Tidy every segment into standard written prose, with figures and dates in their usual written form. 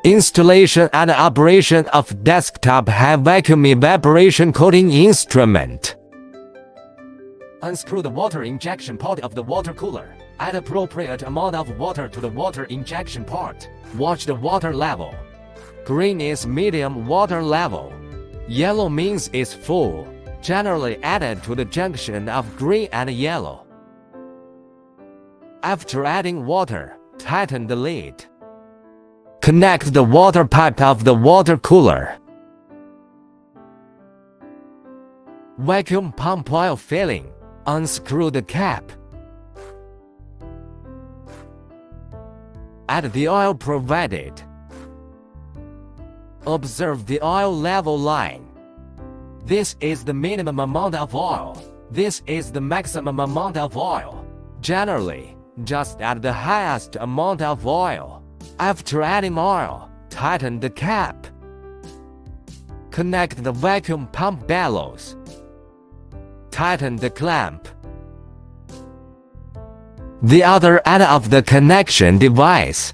Installation and operation of desktop high vacuum evaporation coating instrument. Unscrew the water injection port of the water cooler. Add appropriate amount of water to the water injection port. Watch the water level. Green is medium water level. Yellow means it's full. Generally added to the junction of green and yellow. After adding water, tighten the lid. Connect the water pipe of the water cooler. Vacuum pump oil filling. Unscrew the cap. Add the oil provided. Observe the oil level line. This is the minimum amount of oil. This is the maximum amount of oil. Generally, just add the highest amount of oil. After adding oil, tighten the cap. Connect the vacuum pump bellows. Tighten the clamp. The other end of the connection device.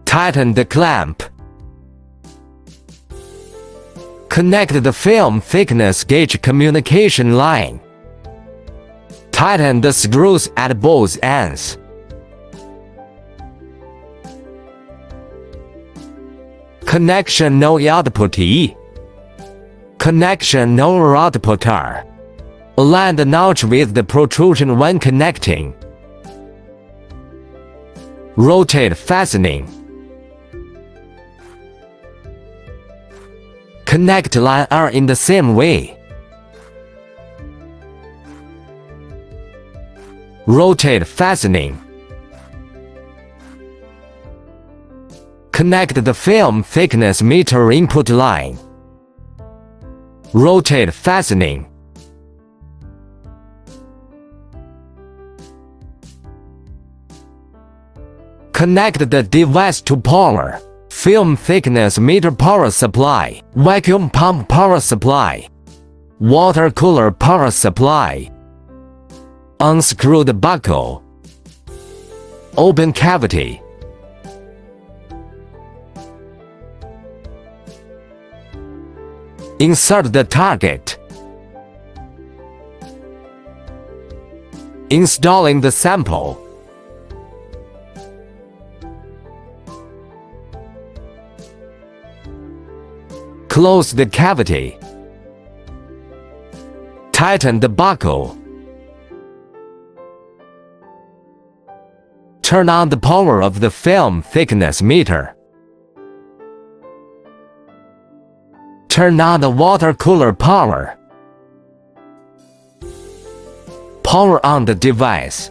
Tighten the clamp. Connect the film thickness gauge communication line. Tighten the screws at both ends. Connection no output E. Connection no output R. Align the notch with the protrusion when connecting. Rotate fastening. Connect line R in the same way. Rotate fastening. Connect the film thickness meter input line. Rotate fastening. Connect the device to power. Film thickness meter power supply. Vacuum pump power supply. Water cooler power supply. Unscrew the buckle. Open cavity. Insert the target. Installing the sample. Close the cavity. Tighten the buckle. Turn on the power of the film thickness meter. Turn on the water cooler power. Power on the device.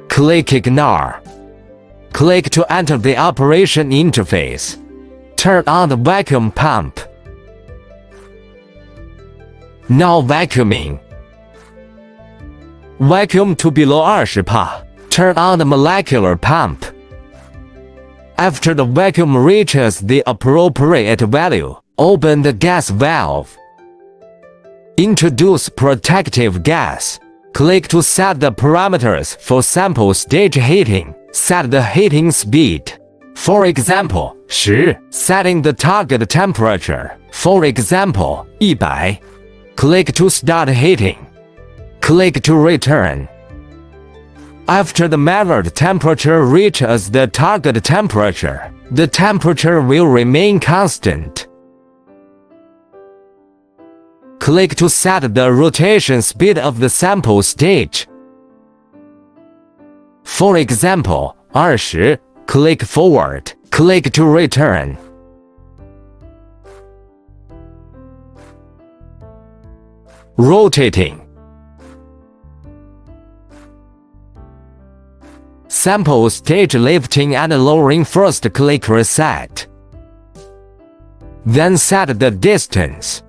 Click Ignore. Click to enter the operation interface. Turn on the vacuum pump. Now vacuuming. Vacuum to below 20 Pa. Turn on the molecular pump. After the vacuum reaches the appropriate value, open the gas valve. Introduce protective gas. Click to set the parameters for sample stage heating. Set the heating speed. For example, 10. Setting the target temperature. For example, 100. Click to start heating. Click to return. After the measured temperature reaches the target temperature, the temperature will remain constant. Click to set the rotation speed of the sample stage. For example, 20. Click forward. Click to return. Rotating. Sample stage lifting and lowering. First click reset. Then set the distance.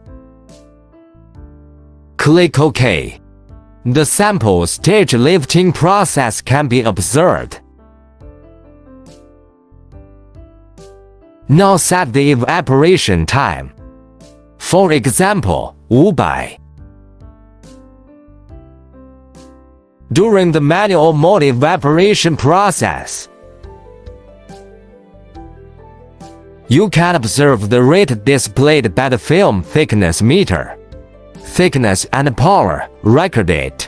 Click OK. The sample stage lifting process can be observed. Now set the evaporation time. For example, 500. during the manual mode evaporation process. You can observe the rate displayed by the film thickness meter. Thickness and power recorded.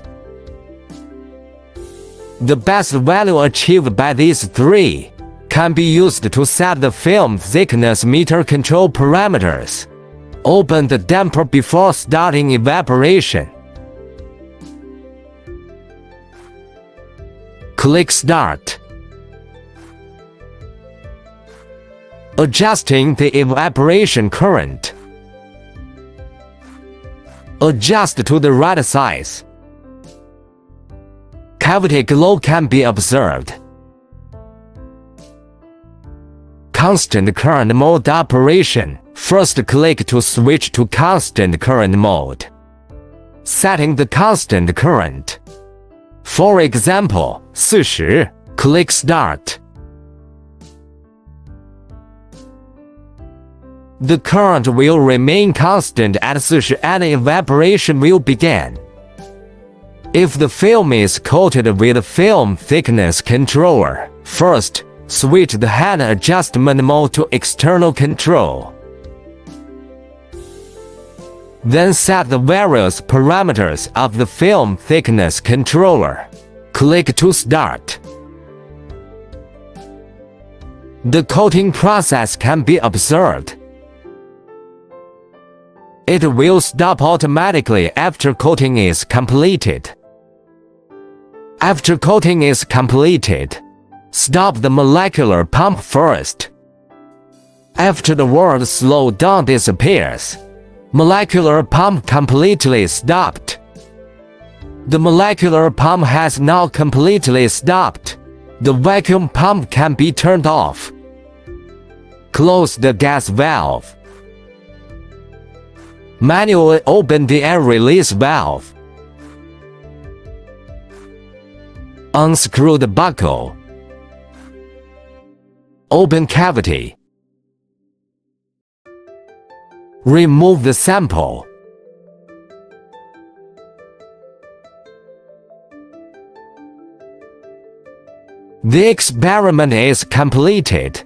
The best value achieved by these three can be used to set the film thickness meter control parameters. Open the damper before starting evaporation. Click Start. Adjusting the evaporation current. Adjust to the right size. Cavity glow can be observed. Constant current mode operation. First click to switch to constant current mode. Setting the constant current. For example, 40. Click Start. The current will remain constant at 40 and evaporation will begin. If the film is coated with a film thickness controller, first, switch the hand adjustment mode to external control. Then set the various parameters of the film thickness controller. Click to start. The coating process can be observed. It will stop automatically after coating is completed. After coating is completed, stop the molecular pump first. After the word slowdown disappears, molecular pump completely stopped. The molecular pump has now completely stopped. The vacuum pump can be turned off. Close the gas valve. Manually open the air release valve. Unscrew the buckle. Open cavity. Remove the sample. The experiment is completed.